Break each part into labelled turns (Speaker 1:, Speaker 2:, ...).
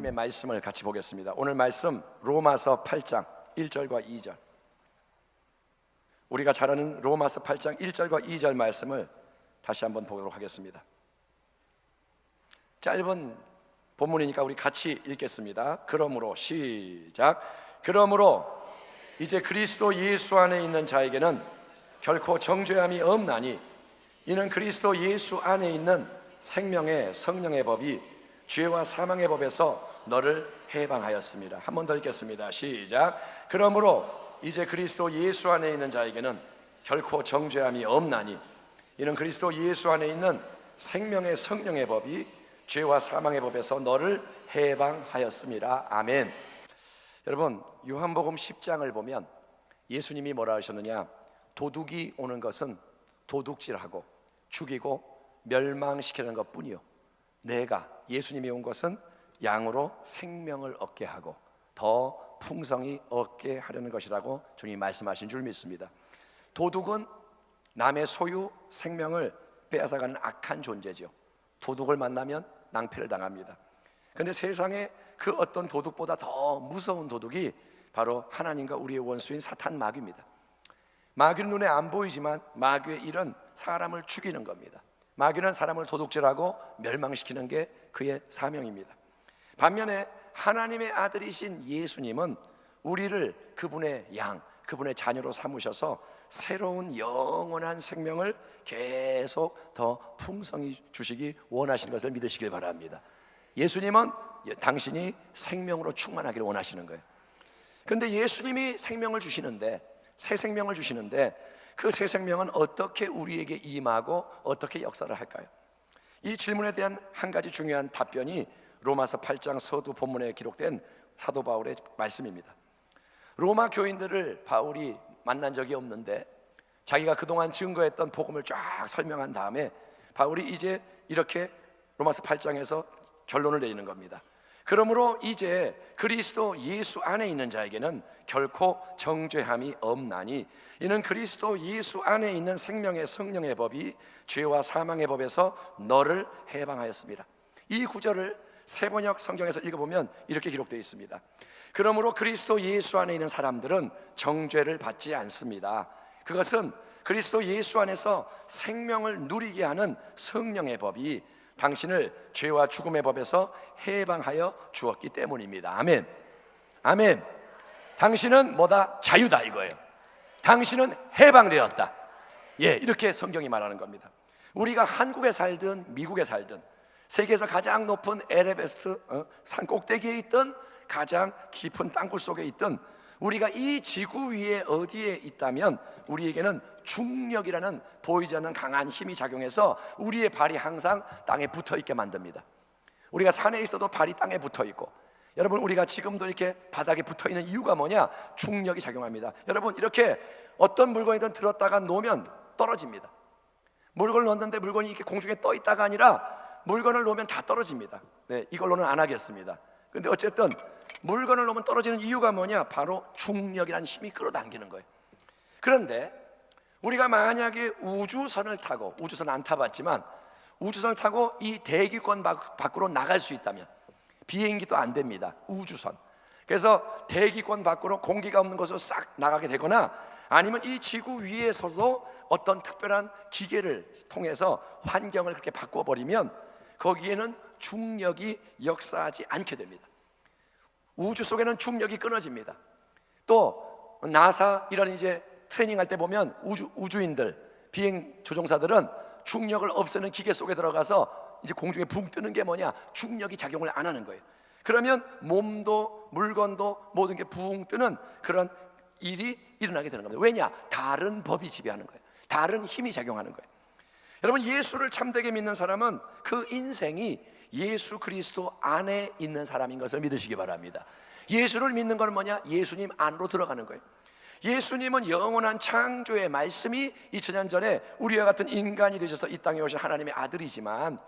Speaker 1: 하나님의 말씀을 같이 보겠습니다. 오늘 말씀 로마서 8장 1절과 2절, 우리가 잘 아는 로마서 8장 1절과 2절 말씀을 다시 한번 보도록 하겠습니다. 짧은 본문이니까 우리 같이 읽겠습니다. 그러므로 시작. 그러므로 이제 그리스도 예수 안에 있는 자에게는 결코 정죄함이 없나니 이는 그리스도 예수 안에 있는 생명의 성령의 법이 죄와 사망의 법에서 너를 해방하였습니다. 한 번 더 읽겠습니다. 시작. 그러므로 이제 그리스도 예수 안에 있는 자에게는 결코 정죄함이 없나니 이는 그리스도 예수 안에 있는 생명의 성령의 법이 죄와 사망의 법에서 너를 해방하였습니다. 아멘. 여러분, 요한복음 10장을 보면 예수님이 뭐라 하셨느냐? 도둑이 오는 것은 도둑질하고 죽이고 멸망시키는 것뿐이요, 내가 예수님이 온 것은 양으로 생명을 얻게 하고 더 풍성히 얻게 하려는 것이라고 주님이 말씀하신 줄 믿습니다. 도둑은 남의 소유 생명을 빼앗아가는 악한 존재죠. 도둑을 만나면 낭패를 당합니다. 그런데 세상에 그 어떤 도둑보다 더 무서운 도둑이 바로 하나님과 우리의 원수인 사탄 마귀입니다. 마귀는 눈에 안 보이지만 마귀의 일은 사람을 죽이는 겁니다. 마귀는 사람을 도둑질하고 멸망시키는 게 그의 사명입니다. 반면에 하나님의 아들이신 예수님은 우리를 그분의 양, 그분의 자녀로 삼으셔서 새로운 영원한 생명을 계속 더 풍성히 주시기 원하시는 것을 믿으시길 바랍니다. 예수님은 당신이 생명으로 충만하기를 원하시는 거예요. 그런데 예수님이 생명을 주시는데, 새 생명을 주시는데 그 새 생명은 어떻게 우리에게 임하고 어떻게 역사를 할까요? 이 질문에 대한 한 가지 중요한 답변이 로마서 8장 서두 본문에 기록된 사도 바울의 말씀입니다. 로마 교인들을 바울이 만난 적이 없는데 자기가 그동안 증거했던 복음을 쫙 설명한 다음에 바울이 이제 이렇게 로마서 8장에서 결론을 내리는 겁니다. 그러므로 이제 그리스도 예수 안에 있는 자에게는 결코 정죄함이 없나니 이는 그리스도 예수 안에 있는 생명의 성령의 법이 죄와 사망의 법에서 너를 해방하였습니다. 이 구절을 세번역 성경에서 읽어보면 이렇게 기록되어 있습니다. 그러므로 그리스도 예수 안에 있는 사람들은 정죄를 받지 않습니다. 그것은 그리스도 예수 안에서 생명을 누리게 하는 성령의 법이 당신을 죄와 죽음의 법에서 해방하여 주었기 때문입니다. 아멘. 아멘. 당신은 뭐다? 자유다 이거예요. 당신은 해방되었다. 예, 이렇게 성경이 말하는 겁니다. 우리가 한국에 살든 미국에 살든 세계에서 가장 높은 에베레스트 산 꼭대기에 있든 가장 깊은 땅굴 속에 있든 우리가 이 지구 위에 어디에 있다면 우리에게는 중력이라는 보이지 않는 강한 힘이 작용해서 우리의 발이 항상 땅에 붙어 있게 만듭니다. 우리가 산에 있어도 발이 땅에 붙어 있고, 여러분 우리가 지금도 이렇게 바닥에 붙어 있는 이유가 뭐냐? 중력이 작용합니다. 여러분 이렇게 어떤 물건이든 들었다가 놓으면 떨어집니다. 물건을 넣었는데 물건이 이렇게 공중에 떠 있다가 아니라 물건을 놓으면 다 떨어집니다. 네, 이걸로는 안 하겠습니다. 근데 어쨌든 물건을 놓으면 떨어지는 이유가 뭐냐? 바로 중력이라는 힘이 끌어당기는 거예요. 그런데 우리가 만약에 우주선을 타고, 우주선 안 타봤지만 우주선을 타고 이 대기권 밖으로 나갈 수 있다면, 비행기도 안 됩니다, 우주선. 그래서 대기권 밖으로 공기가 없는 곳으로 싹 나가게 되거나 아니면 이 지구 위에서도 어떤 특별한 기계를 통해서 환경을 그렇게 바꿔버리면 거기에는 중력이 역사하지 않게 됩니다. 우주 속에는 중력이 끊어집니다. 또 나사 이런 이제 트레이닝할 때 보면 우주인들, 비행 조종사들은 중력을 없애는 기계 속에 들어가서 이제 공중에 붕 뜨는 게 뭐냐? 중력이 작용을 안 하는 거예요. 그러면 몸도 물건도 모든 게 붕 뜨는 그런 일이 일어나게 되는 겁니다. 왜냐? 다른 법이 지배하는 거예요. 다른 힘이 작용하는 거예요. 여러분, 예수를 참되게 믿는 사람은 그 인생이 예수 그리스도 안에 있는 사람인 것을 믿으시기 바랍니다. 예수를 믿는 건 뭐냐? 예수님 안으로 들어가는 거예요. 예수님은 영원한 창조의 말씀이 2000년 전에 우리와 같은 인간이 되셔서 이 땅에 오신 하나님의 아들이지만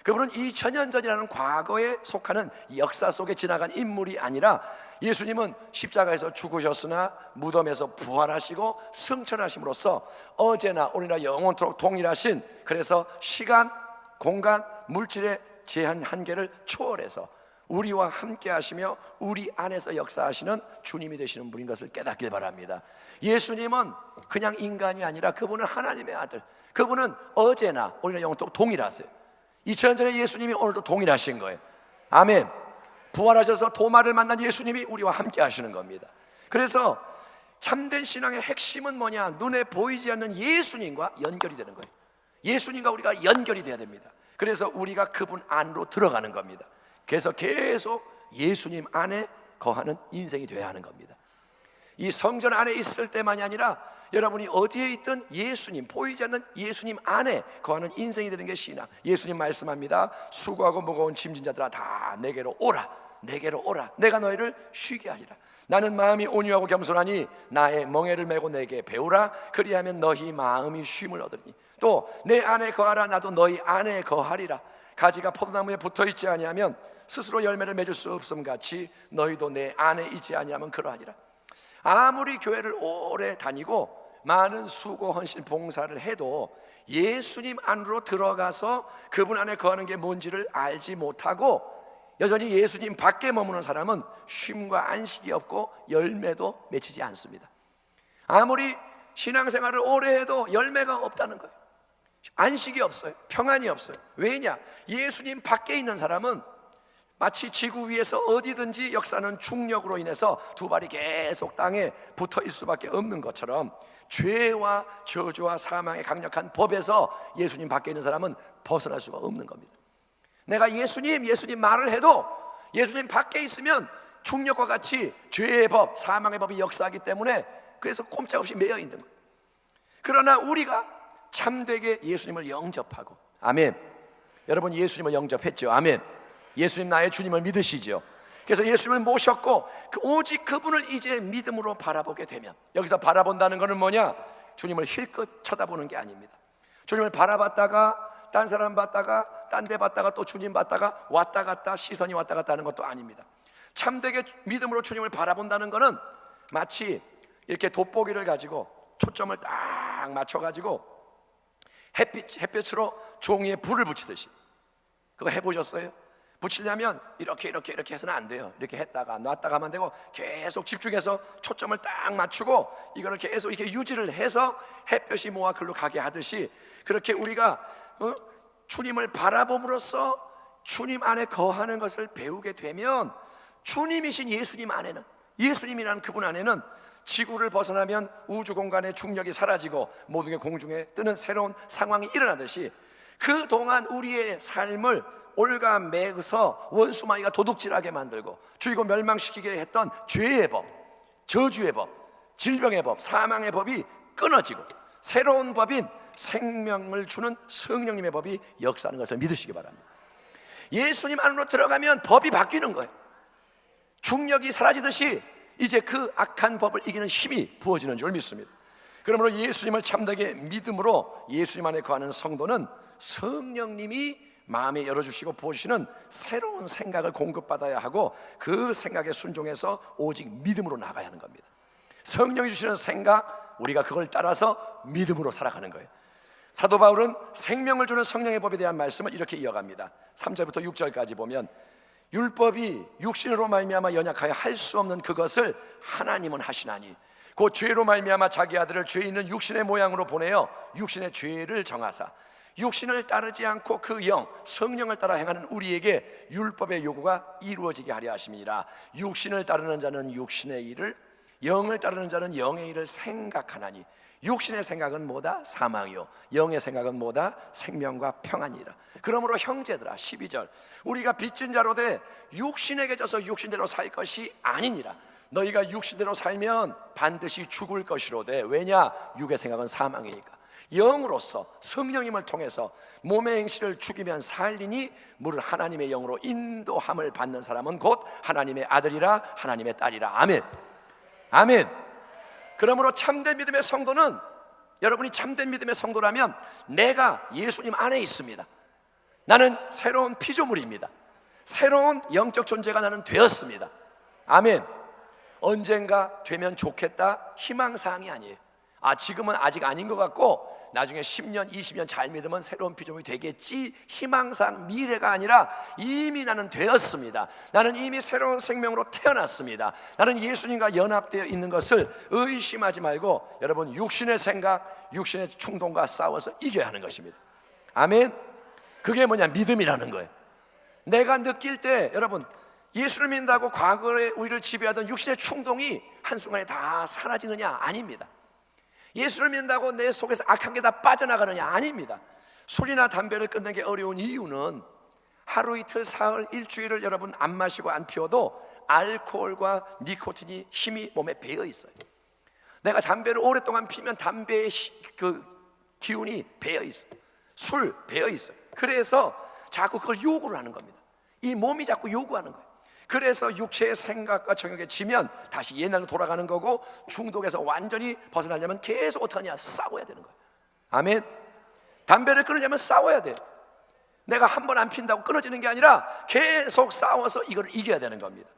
Speaker 1: 그분은 2000년 전이라는 과거에 속하는 역사 속에 지나간 인물이 아니라 예수님은 십자가에서 죽으셨으나 무덤에서 부활하시고 승천하심으로써 어제나 오늘이나 영원토록 동일하신, 그래서 시간, 공간, 물질의 제한 한계를 초월해서 우리와 함께 하시며 우리 안에서 역사하시는 주님이 되시는 분인 것을 깨닫길 바랍니다. 예수님은 그냥 인간이 아니라 그분은 하나님의 아들, 그분은 어제나 오늘날 영원토 동일하세요. 2000년 전에 예수님이 오늘도 동일하신 거예요. 아멘. 부활하셔서 도마를 만난 예수님이 우리와 함께 하시는 겁니다. 그래서 참된 신앙의 핵심은 뭐냐? 눈에 보이지 않는 예수님과 연결이 되는 거예요. 예수님과 우리가 연결이 돼야 됩니다. 그래서 우리가 그분 안으로 들어가는 겁니다. 그래서 계속 예수님 안에 거하는 인생이 되어야 하는 겁니다. 이 성전 안에 있을 때만이 아니라 여러분이 어디에 있든 예수님, 보이지 않는 예수님 안에 거하는 인생이 되는 게 신앙. 예수님 말씀합니다. 수고하고 무거운 짐진 자들아 다 내게로 오라, 내게로 오라, 내가 너희를 쉬게 하리라. 나는 마음이 온유하고 겸손하니 나의 멍에를 메고 내게 배우라. 그리하면 너희 마음이 쉼을 얻으리니 또 내 안에 거하라. 나도 너희 안에 거하리라. 가지가 포도나무에 붙어있지 아니하면 스스로 열매를 맺을 수 없음 같이 너희도 내 안에 있지 아니하면 그러하리라. 아무리 교회를 오래 다니고 많은 수고 헌신 봉사를 해도 예수님 안으로 들어가서 그분 안에 거하는 게 뭔지를 알지 못하고 여전히 예수님 밖에 머무는 사람은 쉼과 안식이 없고 열매도 맺히지 않습니다. 아무리 신앙생활을 오래 해도 열매가 없다는 거예요. 안식이 없어요. 평안이 없어요. 왜냐? 예수님 밖에 있는 사람은 마치 지구 위에서 어디든지 역사는 중력으로 인해서 두 발이 계속 땅에 붙어 있을 수밖에 없는 것처럼 죄와 저주와 사망의 강력한 법에서 예수님 밖에 있는 사람은 벗어날 수가 없는 겁니다. 내가 예수님 말을 해도 예수님 밖에 있으면 중력과 같이 죄의 법, 사망의 법이 역사하기 때문에 그래서 꼼짝없이 매여 있는 거예요. 그러나 우리가 참되게 예수님을 영접하고, 아멘. 여러분 예수님을 영접했죠? 아멘. 예수님 나의 주님을 믿으시죠? 그래서 예수님을 모셨고 오직 그분을 이제 믿음으로 바라보게 되면, 여기서 바라본다는 것은 뭐냐? 주님을 힐끗 쳐다보는 게 아닙니다. 주님을 바라봤다가 딴 사람 봤다가 딴 데 봤다가 또 주님 봤다가 왔다 갔다 시선이 왔다 갔다 하는 것도 아닙니다. 참되게 믿음으로 주님을 바라본다는 것은 마치 이렇게 돋보기를 가지고 초점을 딱 맞춰가지고 햇빛으로 종이에 불을 붙이듯이, 그거 해보셨어요? 붙이려면 이렇게 해서는 안 돼요. 이렇게 했다가 놨다가 하면 되고 계속 집중해서 초점을 딱 맞추고 이거를 계속 이렇게 유지를 해서 햇볕이 모아 글로 가게 하듯이, 그렇게 우리가 주님을 바라봄으로써 주님 안에 거하는 것을 배우게 되면 주님이신 예수님 안에는, 예수님이라는 그분 안에는 지구를 벗어나면 우주 공간의 중력이 사라지고 모든 게 공중에 뜨는 새로운 상황이 일어나듯이 그동안 우리의 삶을 올가매서 원수마귀가 도둑질하게 만들고 죽이고 멸망시키게 했던 죄의 법, 저주의 법, 질병의 법, 사망의 법이 끊어지고 새로운 법인 생명을 주는 성령님의 법이 역사하는 것을 믿으시기 바랍니다. 예수님 안으로 들어가면 법이 바뀌는 거예요. 중력이 사라지듯이 이제 그 악한 법을 이기는 힘이 부어지는 줄 믿습니다. 그러므로 예수님을 참되게 믿음으로 예수님 안에 거하는 성도는 성령님이 마음에 열어주시고 부어주시는 새로운 생각을 공급받아야 하고 그 생각에 순종해서 오직 믿음으로 나가야 하는 겁니다. 성령이 주시는 생각, 우리가 그걸 따라서 믿음으로 살아가는 거예요. 사도 바울은 생명을 주는 성령의 법에 대한 말씀을 이렇게 이어갑니다. 3절부터 6절까지 보면 율법이 육신으로 말미암아 연약하여 할 수 없는 그것을 하나님은 하시나니 그 죄로 말미암아 자기 아들을 죄 있는 육신의 모양으로 보내어 육신의 죄를 정하사 육신을 따르지 않고 그 영, 성령을 따라 행하는 우리에게 율법의 요구가 이루어지게 하려 하심이라. 육신을 따르는 자는 육신의 일을, 영을 따르는 자는 영의 일을 생각하나니 육신의 생각은 뭐다? 사망이요 영의 생각은 뭐다? 생명과 평안이라. 그러므로 형제들아, 12절, 우리가 빚진 자로 돼 육신에게 져서 육신대로 살 것이 아니니라. 너희가 육신대로 살면 반드시 죽을 것이로되, 왜냐? 육의 생각은 사망이니까. 영으로서 성령님을 통해서 몸의 행실을 죽이면 살리니 무릇 하나님의 영으로 인도함을 받는 사람은 곧 하나님의 아들이라 하나님의 딸이라. 아멘. 아멘. 그러므로 참된 믿음의 성도는, 여러분이 참된 믿음의 성도라면 내가 예수님 안에 있습니다. 나는 새로운 피조물입니다. 새로운 영적 존재가 나는 되었습니다. 아멘. 언젠가 되면 좋겠다 희망사항이 아니에요. 지금은 아직 아닌 것 같고 나중에 10년, 20년 잘 믿으면 새로운 피조물이 되겠지, 희망상 미래가 아니라 이미 나는 되었습니다. 나는 이미 새로운 생명으로 태어났습니다. 나는 예수님과 연합되어 있는 것을 의심하지 말고 여러분, 육신의 생각, 육신의 충동과 싸워서 이겨야 하는 것입니다. 아멘. 그게 뭐냐? 믿음이라는 거예요. 내가 느낄 때 여러분, 예수를 믿는다고 과거에 우리를 지배하던 육신의 충동이 한순간에 다 사라지느냐? 아닙니다. 예수를 믿는다고 내 속에서 악한 게 다 빠져나가느냐? 아닙니다. 술이나 담배를 끊는 게 어려운 이유는 하루 이틀 사흘 일주일을 여러분 안 마시고 안 피워도 알코올과 니코틴이 힘이 몸에 배어 있어요. 내가 담배를 오랫동안 피면 담배의 그 기운이 배어 있어요. 술 배어 있어요. 그래서 자꾸 그걸 요구를 하는 겁니다. 이 몸이 자꾸 요구하는 거예요. 그래서 육체의 생각과 정욕에 지면 다시 옛날로 돌아가는 거고, 중독에서 완전히 벗어나려면 계속 어떡하냐? 싸워야 되는 거예요. 아멘. 담배를 끊으려면 싸워야 돼요. 내가 한 번 안 핀다고 끊어지는 게 아니라 계속 싸워서 이걸 이겨야 되는 겁니다.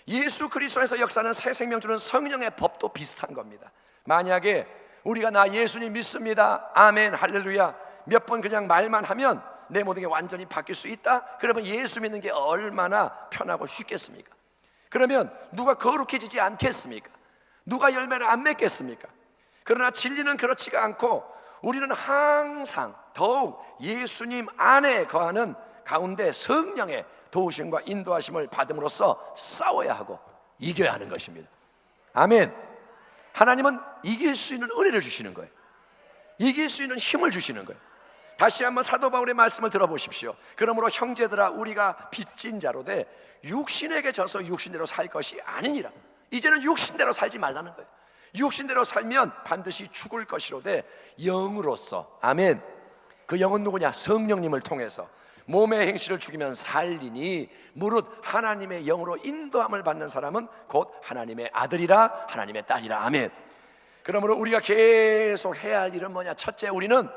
Speaker 1: 예수 그리스도에서 역사하는 새 생명 주는 성령의 법도 비슷한 겁니다. 만약에 우리가 나 예수님 믿습니다, 아멘, 할렐루야, 몇 번 그냥 말만 하면 내 모든 게 완전히 바뀔 수 있다? 그러면 예수 믿는 게 얼마나 편하고 쉽겠습니까? 그러면 누가 거룩해지지 않겠습니까? 누가 열매를 안 맺겠습니까? 그러나 진리는 그렇지가 않고 우리는 항상 더욱 예수님 안에 거하는 가운데 성령의 도우심과 인도하심을 받음으로써 싸워야 하고 이겨야 하는 것입니다. 아멘. 하나님은 이길 수 있는 은혜를 주시는 거예요. 이길 수 있는 힘을 주시는 거예요. 다시 한번 사도 바울의 말씀을 들어보십시오. 그러므로 형제들아, 우리가 빚진 자로 돼 육신에게 져서 육신대로 살 것이 아니니라. 이제는 육신대로 살지 말라는 거예요. 육신대로 살면 반드시 죽을 것이로되 영으로서, 아멘, 그 영은 누구냐? 성령님을 통해서 몸의 행실을 죽이면 살리니 무릇 하나님의 영으로 인도함을 받는 사람은 곧 하나님의 아들이라 하나님의 딸이라. 아멘. 그러므로 우리가 계속 해야 할 일은 뭐냐? 첫째, 우리는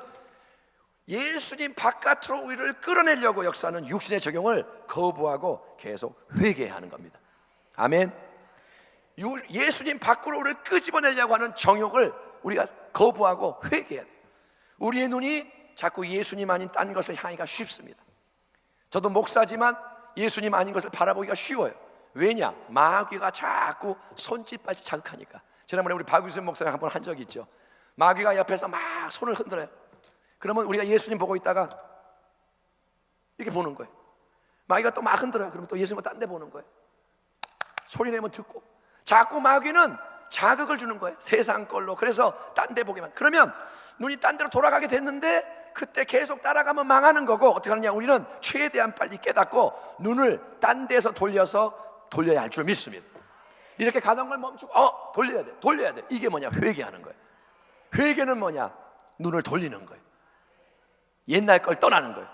Speaker 1: 예수님 바깥으로 우리를 끌어내려고 역사하는 육신의 적용을 거부하고 계속 회개해야 하는 겁니다. 아멘. 예수님 밖으로 우리를 끄집어내려고 하는 정욕을 우리가 거부하고 회개해야 돼요. 우리의 눈이 자꾸 예수님 아닌 딴 것을 향하기가 쉽습니다. 저도 목사지만 예수님 아닌 것을 바라보기가 쉬워요. 왜냐? 마귀가 자꾸 손짓 발짓 자극하니까. 지난번에 우리 박유선 목사님 한번 한 적이 있죠. 마귀가 옆에서 막 손을 흔들어요. 그러면 우리가 예수님 보고 있다가 이렇게 보는 거예요. 마귀가 또 막 흔들어요. 그러면 또 예수님을 딴 데 보는 거예요. 소리 내면 듣고. 자꾸 마귀는 자극을 주는 거예요. 세상 걸로. 그래서 딴 데 보게만. 그러면 눈이 딴 데로 돌아가게 됐는데 그때 계속 따라가면 망하는 거고, 어떻게 하느냐? 우리는 최대한 빨리 깨닫고 눈을 딴 데서 돌려야 할 줄 믿습니다. 이렇게 가던 걸 멈추고 돌려야 돼. 이게 뭐냐? 회개하는 거예요. 회개는 뭐냐? 눈을 돌리는 거예요. 옛날 걸 떠나는 거예요.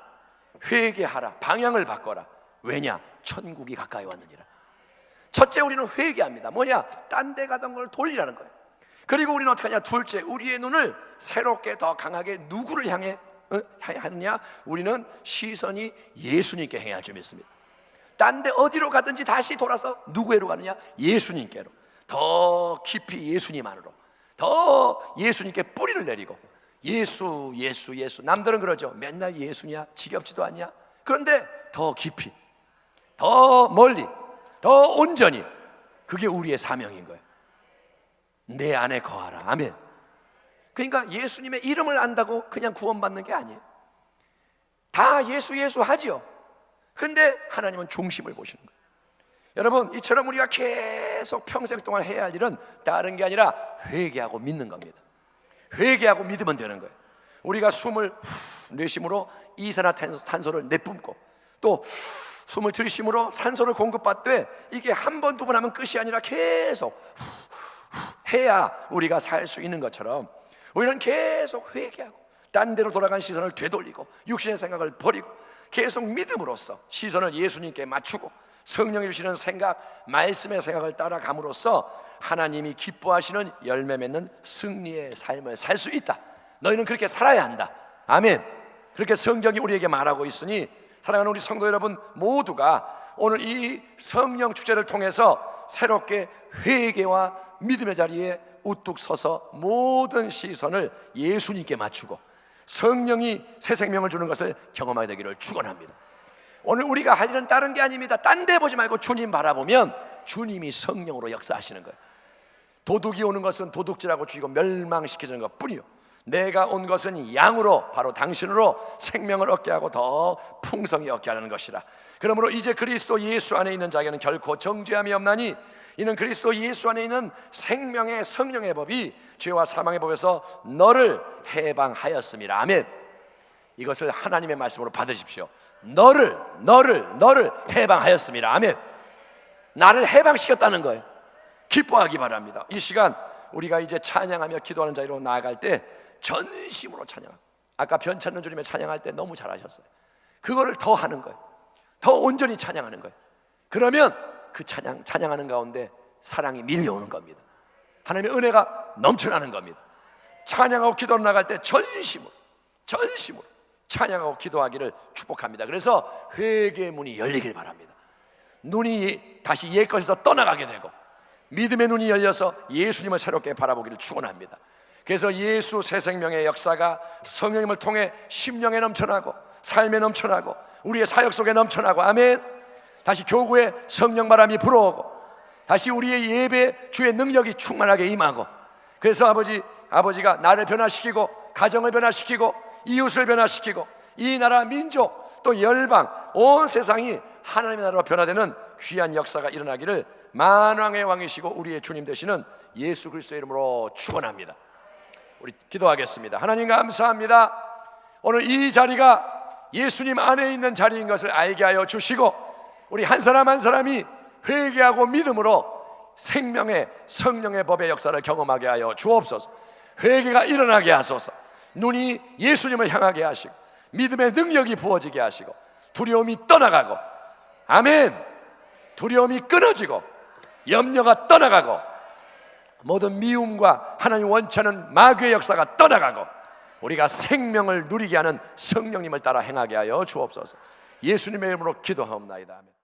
Speaker 1: 회개하라. 방향을 바꿔라. 왜냐? 천국이 가까이 왔느니라. 첫째, 우리는 회개합니다. 뭐냐? 딴 데 가던 걸 돌리라는 거예요. 그리고 우리는 어떻게 하냐? 둘째, 우리의 눈을 새롭게 더 강하게 누구를 향해 하느냐? 우리는 시선이 예수님께 향할 줄 믿습니다. 딴 데 어디로 가든지 다시 돌아서 누구에로 가느냐? 예수님께로. 더 깊이 예수님 안으로, 더 예수님께 뿌리를 내리고, 예수. 남들은 그러죠. 맨날 예수냐? 지겹지도 않냐? 그런데 더 깊이, 더 멀리, 더 온전히. 그게 우리의 사명인 거예요. 내 안에 거하라. 아멘. 그러니까 예수님의 이름을 안다고 그냥 구원받는 게 아니에요. 다 예수 하지요. 근데 하나님은 중심을 보시는 거예요. 여러분, 이처럼 우리가 계속 평생 동안 해야 할 일은 다른 게 아니라 회개하고 믿는 겁니다. 회개하고 믿으면 되는 거예요. 우리가 숨을 내쉬므로 이산화탄소를 내뿜고, 또 숨을 들이쉬므로 산소를 공급받되, 이게 한 번, 두 번 하면 끝이 아니라 계속 해야 우리가 살 수 있는 것처럼 우리는 계속 회개하고 딴 데로 돌아간 시선을 되돌리고 육신의 생각을 버리고 계속 믿음으로써 시선을 예수님께 맞추고 성령이 주시는 생각, 말씀의 생각을 따라감으로써 하나님이 기뻐하시는 열매 맺는 승리의 삶을 살 수 있다. 너희는 그렇게 살아야 한다. 아멘. 그렇게 성경이 우리에게 말하고 있으니 사랑하는 우리 성도 여러분 모두가 오늘 이 성령 축제를 통해서 새롭게 회개와 믿음의 자리에 우뚝 서서 모든 시선을 예수님께 맞추고 성령이 새 생명을 주는 것을 경험하게 되기를 축원합니다. 오늘 우리가 할 일은 다른 게 아닙니다. 딴 데 보지 말고 주님 바라보면 주님이 성령으로 역사하시는 거예요. 도둑이 오는 것은 도둑질하고 죽이고 멸망시키는 것 뿐이요, 내가 온 것은 양으로 바로 당신으로 생명을 얻게 하고 더 풍성히 얻게 하는 것이라. 그러므로 이제 그리스도 예수 안에 있는 자에게는 결코 정죄함이 없나니 이는 그리스도 예수 안에 있는 생명의 성령의 법이 죄와 사망의 법에서 너를 해방하였습니다. 아멘. 이것을 하나님의 말씀으로 받으십시오. 너를 해방하였습니다. 아멘. 나를 해방시켰다는 거예요. 기뻐하기 바랍니다. 이 시간 우리가 이제 찬양하며 기도하는 자리로 나아갈 때 전심으로 찬양. 아까 변찮는 주님의 찬양할 때 너무 잘하셨어요. 그거를 더 하는 거예요. 더 온전히 찬양하는 거예요. 그러면 그 찬양하는 가운데 사랑이 밀려오는 겁니다. 하나님의 은혜가 넘쳐나는 겁니다. 찬양하고 기도로 나갈 때 전심으로 찬양하고 기도하기를 축복합니다. 그래서 회개의 문이 열리길 바랍니다. 눈이 다시 옛것에서 떠나가게 되고 믿음의 눈이 열려서 예수님을 새롭게 바라보기를 축원합니다. 그래서 예수 새 생명의 역사가 성령님을 통해 심령에 넘쳐나고 삶에 넘쳐나고 우리의 사역 속에 넘쳐나고, 아멘. 다시 교구에 성령 바람이 불어오고 다시 우리의 예배 주의 능력이 충만하게 임하고, 그래서 아버지가 나를 변화시키고 가정을 변화시키고 이웃을 변화시키고 이 나라 민족 또 열방 온 세상이 하나님의 나라로 변화되는 귀한 역사가 일어나기를 만왕의 왕이시고 우리의 주님 되시는 예수 그리스도의 이름으로 축원합니다. 우리 기도하겠습니다. 하나님 감사합니다. 오늘 이 자리가 예수님 안에 있는 자리인 것을 알게 하여 주시고 우리 한 사람 한 사람이 회개하고 믿음으로 생명의 성령의 법의 역사를 경험하게 하여 주옵소서. 회개가 일어나게 하소서. 눈이 예수님을 향하게 하시고 믿음의 능력이 부어지게 하시고 두려움이 떠나가고, 아멘. 두려움이 끊어지고 염려가 떠나가고 모든 미움과 하나님 원치 않은 마귀의 역사가 떠나가고 우리가 생명을 누리게 하는 성령님을 따라 행하게 하여 주옵소서. 예수님의 이름으로 기도하옵나이다. 아멘.